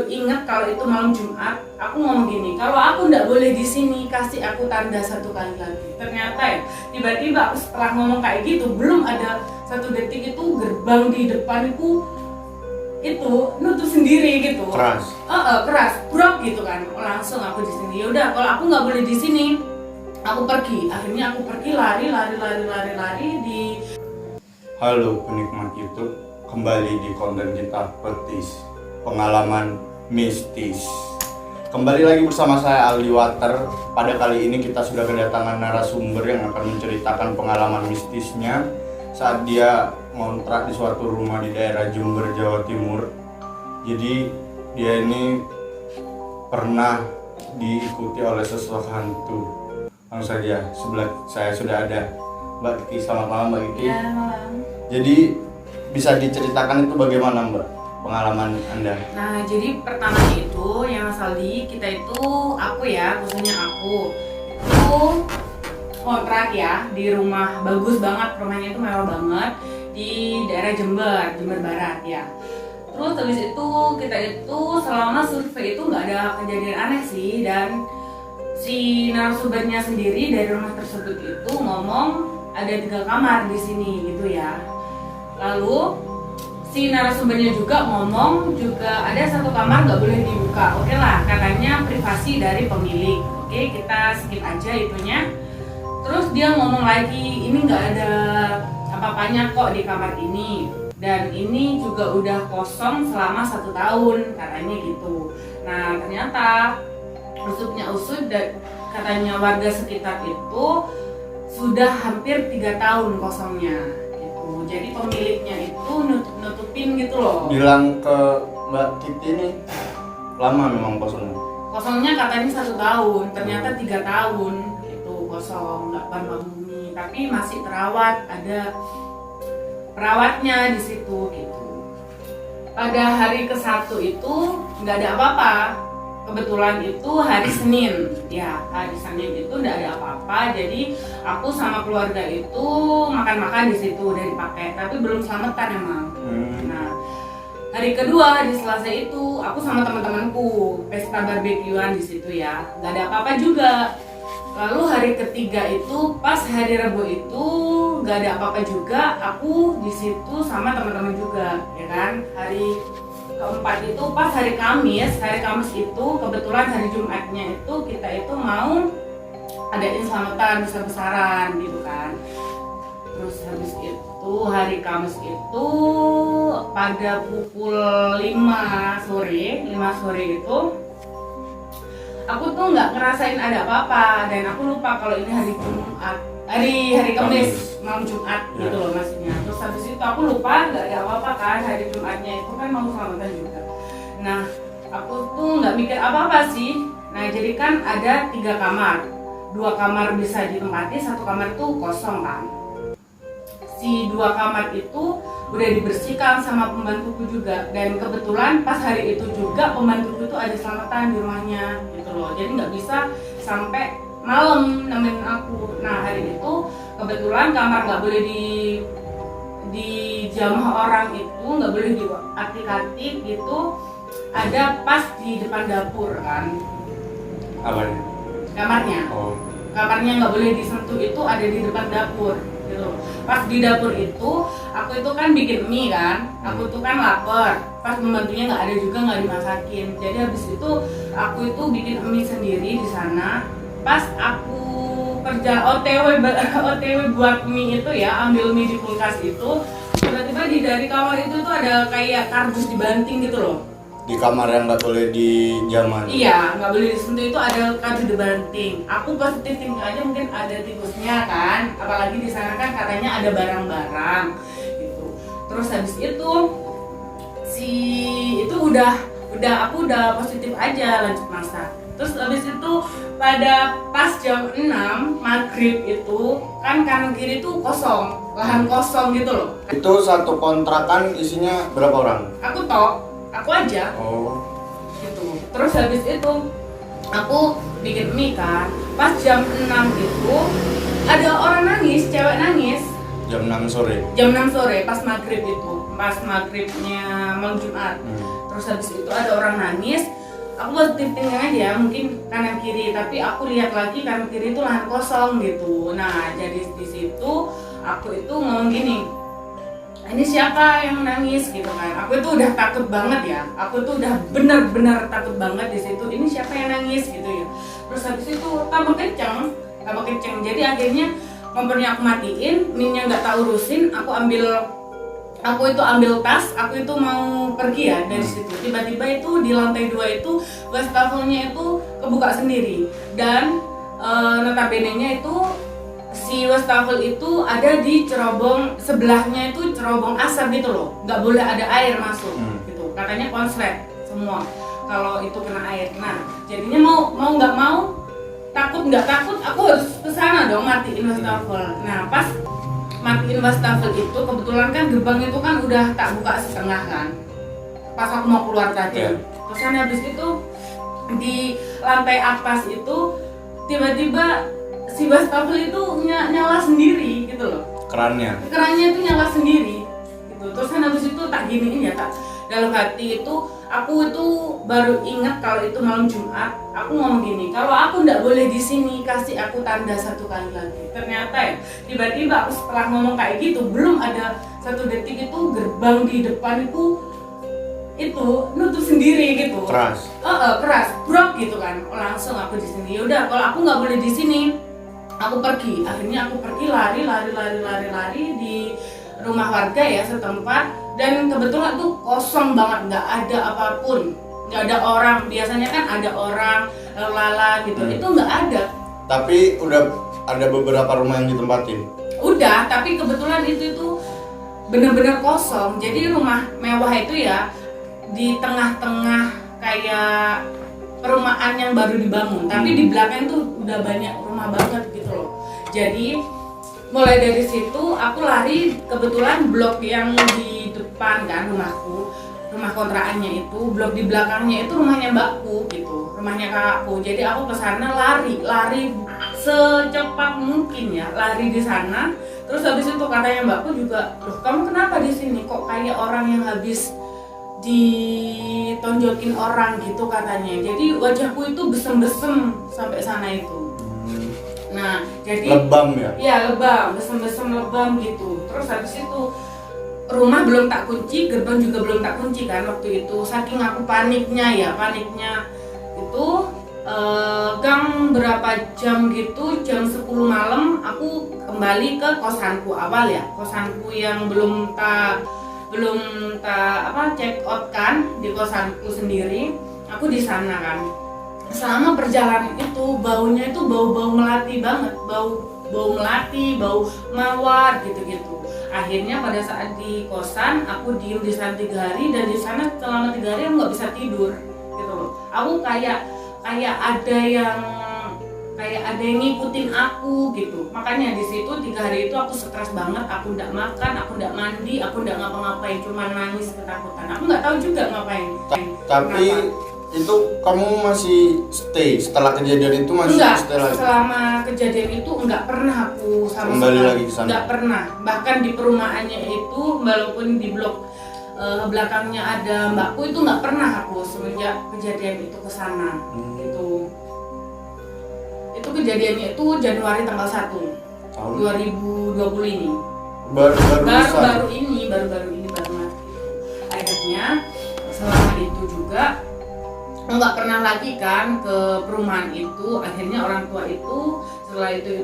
Ingat kalau itu malam Jumat, aku ngomong gini, kalau aku nggak boleh di sini, kasih aku tanda satu kali lagi. Ternyata ya, tiba-tiba aku setelah ngomong kayak gitu, belum ada 1 detik itu gerbang di depanku itu nutup sendiri gitu. Keras. Keras, brok gitu kan. Langsung aku di sini. Ya udah, kalau aku nggak boleh di sini, aku pergi. Akhirnya aku pergi lari di. Halo penikmat YouTube, kembali di konten kita Petis Pengalaman Mistis. Kembali lagi bersama saya Aldi Water. Pada kali ini kita sudah kedatangan narasumber yang akan menceritakan pengalaman mistisnya saat dia ngontrak di suatu rumah di daerah Jember, Jawa Timur. Jadi dia ini pernah diikuti oleh sosok hantu. Langsung saja, sebelah saya sudah ada Mbak Kiki. Selamat malam Mbak Kiki. Ya, malam. Jadi bisa diceritakan itu bagaimana Mbak pengalaman Anda? Nah, jadi pertama itu yang Saldi, kita itu khususnya aku itu kontrak ya di rumah bagus banget, rumahnya itu mewah banget di daerah Jember Barat ya. Terus habis itu kita itu selama survei itu nggak ada kejadian aneh sih, dan si narasumbernya sendiri dari rumah tersebut itu ngomong ada 3 kamar di sini gitu ya. Lalu si narasumbernya juga ngomong juga ada 1 kamar nggak boleh dibuka. Oke lah, katanya privasi dari pemilik. Oke, kita skip aja itunya. Terus dia ngomong lagi, ini nggak ada apa-apanya kok di kamar ini, dan ini juga udah kosong selama 1 tahun katanya gitu. Nah ternyata usut dan katanya warga sekitar itu sudah hampir 3 tahun kosongnya. Jadi pemiliknya itu nutupin gitu loh. Bilang ke Mbak Kiki ini lama memang kosongnya? Kosongnya katanya 1 tahun, ternyata 3 tahun itu kosong, nggak bangun-bangun, tapi masih terawat, ada perawatnya di situ gitu. Pada hari ke-1 itu nggak ada apa-apa. Kebetulan itu hari Senin, ya hari Senin itu nggak ada apa-apa. Jadi aku sama keluarga itu makan-makan di situ, udah dipakai, tapi belum selamatan emang. Nah hari kedua di Selasa itu aku sama teman-temanku pesta barbekyuan di situ ya, nggak ada apa-apa juga. Lalu hari ketiga itu pas hari Rabu itu nggak ada apa-apa juga, aku di situ sama teman-teman juga, ya kan. Hari keempat itu pas hari Kamis itu kebetulan hari Jumatnya itu kita itu mau adain selamatan besar-besaran gitu kan. Terus habis itu hari Kamis itu pada pukul 5 sore itu aku tuh nggak ngerasain ada apa-apa, dan aku lupa kalau ini hari Jumat, hari Kamis malam Jumat gitu loh maksudnya. Terus habis itu aku lupa nggak ada apa-apa kan, hari Jumatnya itu kan mau selamatan juga. Nah aku tuh nggak mikir apa-apa sih. Nah jadi kan ada 3 kamar, 2 kamar bisa ditempati, 1 kamar tuh kosong kan. Si 2 kamar itu udah dibersihkan sama pembantuku juga, dan kebetulan pas hari itu juga pembantuku itu ada selamatan di rumahnya gitu loh, jadi nggak bisa sampai malam nemenin aku. Nah hari itu kebetulan kamar nggak boleh di jamah orang itu, nggak boleh diatik-atik gitu, ada pas di depan dapur kan. Apanya? Kamarnya. Kamarnya nggak boleh disentuh itu ada di depan dapur gitu. Pas di dapur itu aku itu kan bikin mie kan, aku tuh kan lapar, pas pembantunya nggak ada juga, nggak dimasakin. Jadi habis itu aku itu bikin mie sendiri di sana. Pas aku kerja OTW buat mie itu ya, ambil mie di kulkas itu, tiba-tiba dari kamar itu tuh ada kayak kardus dibanting gitu loh. Di kamar yang nggak boleh dijaman? Iya, nggak boleh disentuh itu ada kardus dibanting. Aku positif thinking aja mungkin ada tikusnya kan, apalagi di sana kan katanya ada barang-barang gitu. Terus habis itu aku udah positif aja, lanjut masak. Terus habis itu pada pas jam 6 maghrib itu kan kanan kiri itu kosong, lahan kosong gitu loh. Itu satu kontrakan isinya berapa orang? Aku aja. Gitu. Terus habis itu aku bikin mie kan, pas jam 6 itu ada orang nangis, cewek nangis. Jam 6 sore? Jam 6 sore pas maghrib itu, pas maghribnya malam Jumat. Terus habis itu ada orang nangis, aku positif aja mungkin kanan kiri, tapi aku lihat lagi kanan kiri itu lahan kosong gitu. Nah jadi di situ aku itu ngomong gini, ini siapa yang nangis gitu kan. Aku itu udah takut banget ya, aku tuh udah bener-bener takut banget di situ, ini siapa yang nangis gitu ya. Terus habis itu tambah kenceng, jadi akhirnya kompornya aku matiin, minnya nggak tak urusin, aku itu ambil tas, aku itu mau pergi ya dari situ. Tiba-tiba itu di lantai 2 itu wastafelnya itu kebuka sendiri, dan notabene-nya itu si wastafel itu ada di cerobong sebelahnya, itu cerobong asap gitu loh, nggak boleh ada air masuk gitu, katanya konslet semua kalau itu kena air. Nah jadinya mau nggak mau, takut nggak takut, aku harus kesana dong matiin wastafel. Nah pas matiin wastafel itu kebetulan kan gerbang itu kan udah tak buka setengah kan, pas aku mau keluar tadi. Terus kan habis itu di lantai atas itu tiba-tiba si wastafel itu nyala sendiri gitu loh, kerannya itu nyala sendiri gitu. Terus kan habis itu tak giniin ya, tak dalam hati itu aku itu baru ingat kalau itu malam Jumat. Aku ngomong gini, kalau aku nggak boleh di sini kasih aku tanda 1 kali lagi. Ternyata ya tiba-tiba aku setelah ngomong kayak gitu, belum ada 1 detik itu gerbang di depan itu nutup sendiri gitu, keras, brok gitu kan. Langsung aku di sini, yaudah kalau aku nggak boleh di sini, aku pergi. Akhirnya aku pergi lari di rumah warga ya setempat, dan kebetulan tuh kosong banget, nggak ada apapun, nggak ada orang. Biasanya kan ada orang lalu gitu, itu nggak ada. Tapi udah ada beberapa rumah yang ditempatin. Udah, tapi kebetulan itu bener-bener kosong. Jadi rumah mewah itu ya di tengah-tengah kayak perumahan yang baru dibangun, tapi di belakang tuh udah banyak rumah banget gitu loh. Jadi mulai dari situ aku lari, kebetulan blok yang di depan kan rumahku, rumah kontrakannya itu, blok di belakangnya itu rumahnya mbakku gitu, rumahnya kakakku. Jadi aku ke sana lari secepat mungkin ya, lari di sana. Terus habis itu katanya mbakku juga, "Loh, kamu kenapa di sini? Kok kayak orang yang habis ditonjokin orang gitu," katanya. Jadi wajahku itu besem-besem sampai sana itu. Nah, jadi lebam ya? Iya, lebam, besem-besem lebam gitu. Terus habis itu rumah belum tak kunci, gerbang juga belum tak kunci kan waktu itu. Saking aku paniknya itu gang berapa jam gitu, jam 10 malam aku kembali ke kosanku awal ya. Kosanku yang belum tak check out kan, di kosanku sendiri. Aku di sana kan. Selama perjalanan itu baunya itu bau melati banget, bau melati, bau mawar gitu-gitu. Akhirnya pada saat di kosan aku diem di sana 3 hari, dan di sana selama 3 hari aku nggak bisa tidur gitu loh. Aku kayak ada yang ngikutin aku gitu. Makanya di situ 3 hari itu aku stres banget. Aku nggak makan, aku nggak mandi, aku nggak ngapa-ngapain, cuma nangis ketakutan. Aku nggak tahu juga ngapain. Tapi kenapa? Itu kamu masih stay setelah kejadian itu, masih stay lagi? Selama kejadian itu nggak pernah aku sama kembali lagi ke sana. Nggak pernah. Bahkan di perumahannya itu, walaupun di blok belakangnya ada mbakku, itu nggak pernah aku semenjak kejadian itu ke sana. Gitu. Itu kejadiannya itu Januari tanggal 1 tahun 2020 ini. Baru ini banget. Akhirnya selama itu juga nggak pernah lagi kan ke perumahan itu. Akhirnya orang tua itu setelah itu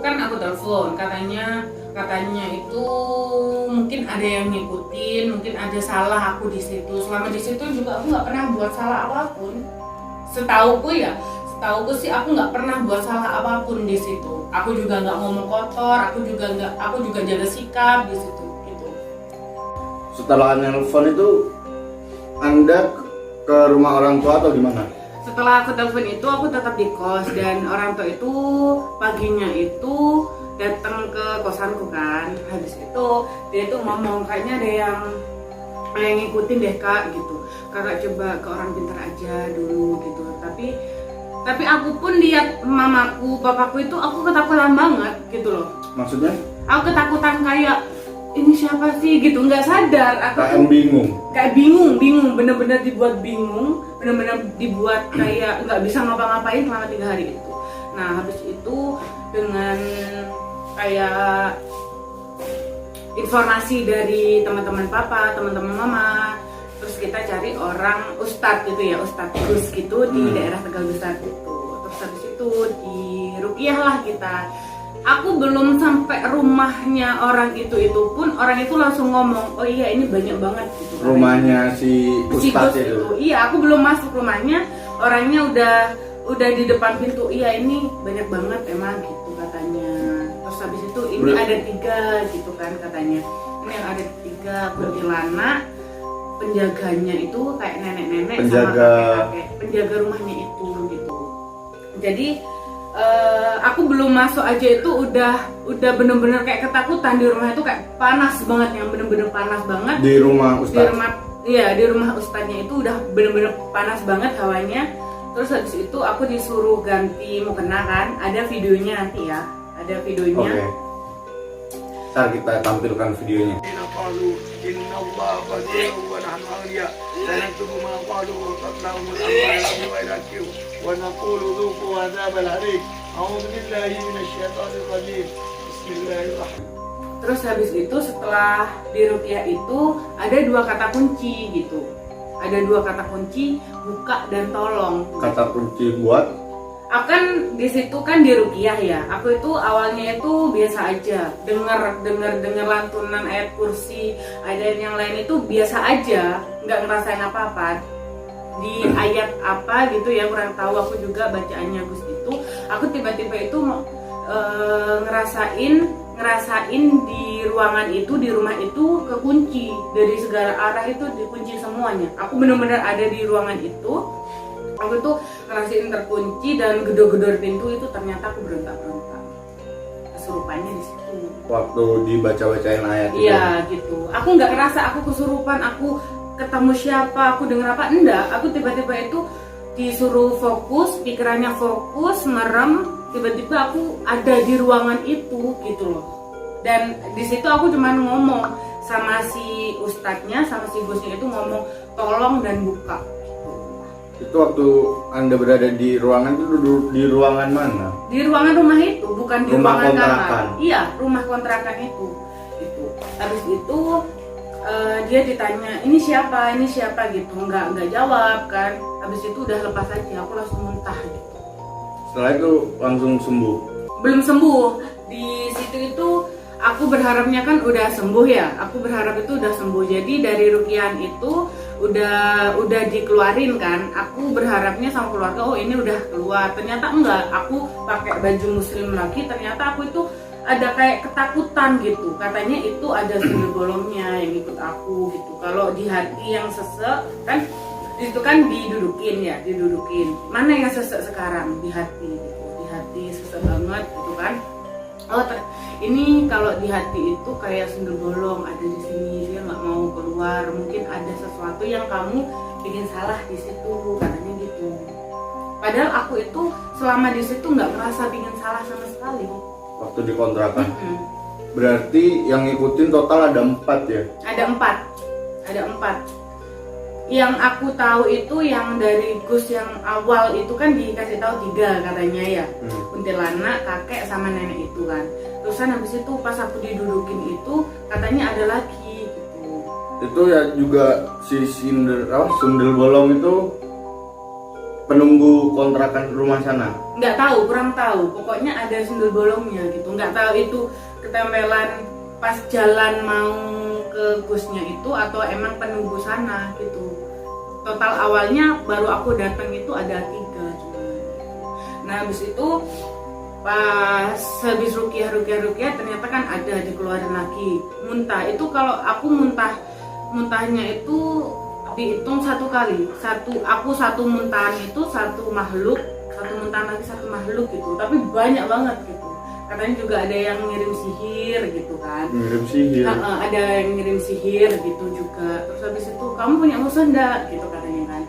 kan aku telepon, katanya itu mungkin ada yang ngikutin, mungkin ada salah aku di situ. Selama di situ juga aku nggak pernah buat salah apapun. Setauku sih aku nggak pernah buat salah apapun di situ. Aku juga nggak ngomong kotor, aku juga jaga sikap di situ gitu. Setelah nelpon itu Anda ke rumah orang tua atau gimana? Setelah aku telepon itu aku tetap di kos, dan orang tua itu paginya itu datang ke kosanku kan. Habis itu dia tuh ngomong, kayaknya ada yang ngikutin deh kak gitu. Kakak coba ke orang pintar aja dulu gitu. Tapi aku pun lihat mamaku, papaku itu, aku ketakutan banget gitu loh. Maksudnya? Aku ketakutan kayak ini siapa sih gitu, nggak sadar. Aku tuh kayak bingung, bener-bener dibuat bingung, bener-bener dibuat kayak nggak bisa ngapa-ngapain selama 3 hari itu. Nah habis itu dengan kayak informasi dari teman-teman papa, teman-teman mama, terus kita cari orang ustadz gitu ya, ustadz Gus gitu di daerah Tegal Besar gitu. Terus habis itu di ruqyah lah kita. Aku belum sampai rumahnya orang itu pun orang itu langsung ngomong, oh iya ini banyak banget gitu. Rumahnya si ustadz Gus itu. Iya, aku belum masuk rumahnya, orangnya udah di depan pintu. Iya ini banyak banget emang gitu katanya. Terus habis itu ini ada 3 gitu kan katanya. Ini yang ada 3 kuntilanak, penjaganya itu kayak nenek-nenek sama kakek-kakek, penjaga rumahnya itu gitu. Jadi aku belum masuk aja itu udah bener-bener kayak ketakutan. Di rumah itu kayak panas banget, yang bener-bener panas banget. Di rumah ustadz. Di rumah ustadznya itu udah bener-bener panas banget hawanya. Terus habis itu aku disuruh ganti mukena kan, ada videonya nanti ya, ada videonya. Oke. Ntar kita tampilkan videonya. Terus habis itu setelah di ruqyah itu ada 2 kata kunci gitu. Ada 2 kata kunci, buka dan tolong. Kata kunci buat? Akan di situ kan di ruqyah ya. Aku itu awalnya itu biasa aja, dengar lantunan ayat kursi, ada yang lain itu biasa aja, nggak ngerasain apa-apa. Di ayat apa gitu ya, kurang tahu aku juga bacaannya Gus itu. Aku tiba-tiba itu ngerasain di ruangan itu, di rumah itu kekunci dari segala arah, itu dikunci semuanya. Aku benar-benar ada di ruangan itu. Aku tuh ngerasain terkunci dan gedor-gedor pintu itu ternyata aku berontak-berontak. Kesurupannya di situ. Waktu dibaca-bacain ayat itu. Iya gitu. Aku nggak ngerasa aku kesurupan, aku ketemu siapa, aku denger apa, enggak. Aku tiba-tiba itu disuruh fokus, pikirannya fokus, merem, tiba-tiba aku ada di ruangan itu gitu loh. Dan di situ aku cuman ngomong sama si ustadznya, sama si Gusnya itu ngomong tolong dan buka. Itu waktu Anda berada di ruangan itu duduk di ruangan mana? Di ruangan rumah itu, bukan di Rumah ruangan kontrakan. kamar. Iya, rumah kontrakan itu. Habis itu dia ditanya, ini siapa gitu, nggak jawab kan. Habis itu udah lepas aja, aku langsung muntah gitu. Setelah itu langsung sembuh. Belum sembuh. Di situ itu aku berharapnya kan udah sembuh ya. Aku berharap itu udah sembuh. Jadi dari ruqyah itu udah dikeluarin kan. Aku berharapnya sama keluarga, oh ini udah keluar. Ternyata enggak. Aku pakai baju muslim lagi. Ternyata aku itu ada kayak ketakutan gitu. Katanya itu ada sundel bolongnya yang ikut aku gitu. Kalau di hati yang sesek kan, itu kan didudukin. Mana yang sesek sekarang? Di hati gitu. Di hati sesek banget gitu kan. Oh ini kalau di hati itu kayak sundel bolong ada di sini, dia nggak mau keluar, mungkin ada sesuatu yang kamu bikin salah di situ, katanya gitu. Padahal aku itu selama di situ nggak merasa bikin salah sama sekali. Waktu di kontrakan. Berarti yang ngikutin total ada 4 ya? Ada 4. Yang aku tahu itu yang dari Gus yang awal itu kan dikasih tahu 3 katanya ya. Kuntilanak, kakek sama nenek itu kan. Terusan habis itu pas aku didudukin itu katanya ada lagi gitu. Itu ya juga si sundel bolong itu penunggu kontrakan rumah sana. Nggak tahu, kurang tahu. Pokoknya ada sundel bolongnya gitu. Nggak tahu itu ketempelan pas jalan mau ke Gusnya itu atau emang penunggu sana gitu. Total awalnya baru aku datang itu ada 3 cuma. Nah habis itu pas habis ruqyah ternyata kan ada dikeluarin lagi muntah. Itu kalau aku muntahnya itu dihitung 1 kali. Aku satu muntahan itu satu makhluk, satu muntahan lagi satu makhluk gitu. Tapi banyak banget gitu. Katanya juga ada yang ngirim sihir gitu kan. Ngirim sihir? Ada yang ngirim sihir gitu juga. Terus habis itu, kamu punya musuh enggak? Gitu katanya kan.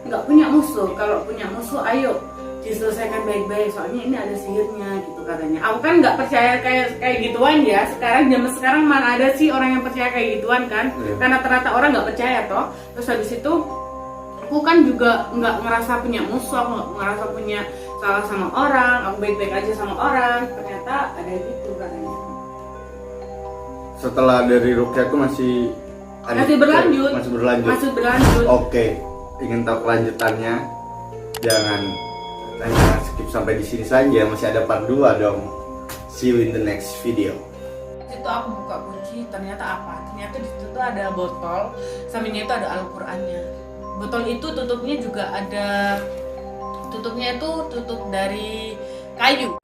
Enggak punya musuh. Kalau punya musuh ayo diselesaikan baik-baik, soalnya ini ada sihirnya gitu katanya. Aku kan nggak percaya kayak gituan ya. Zaman sekarang mana ada sih orang yang percaya kayak gituan kan? Karena ternyata orang nggak percaya toh. Terus habis itu aku kan juga nggak ngerasa punya musuh, aku nggak ngerasa punya salah sama orang, aku baik-baik aja sama orang. Ternyata ada gitu katanya. Setelah dari rukyah itu masih berlanjut. Masih berlanjut. Oke, ingin tahu kelanjutannya? Jangan skip sampai di sini saja, masih ada part 2 dong. See you in the next video. Itu aku buka kunci, ternyata apa? Ternyata di situ tuh ada botol, sampingnya itu ada Al-Qur'annya. Botol itu tutupnya juga ada, tutupnya itu tutup dari kayu.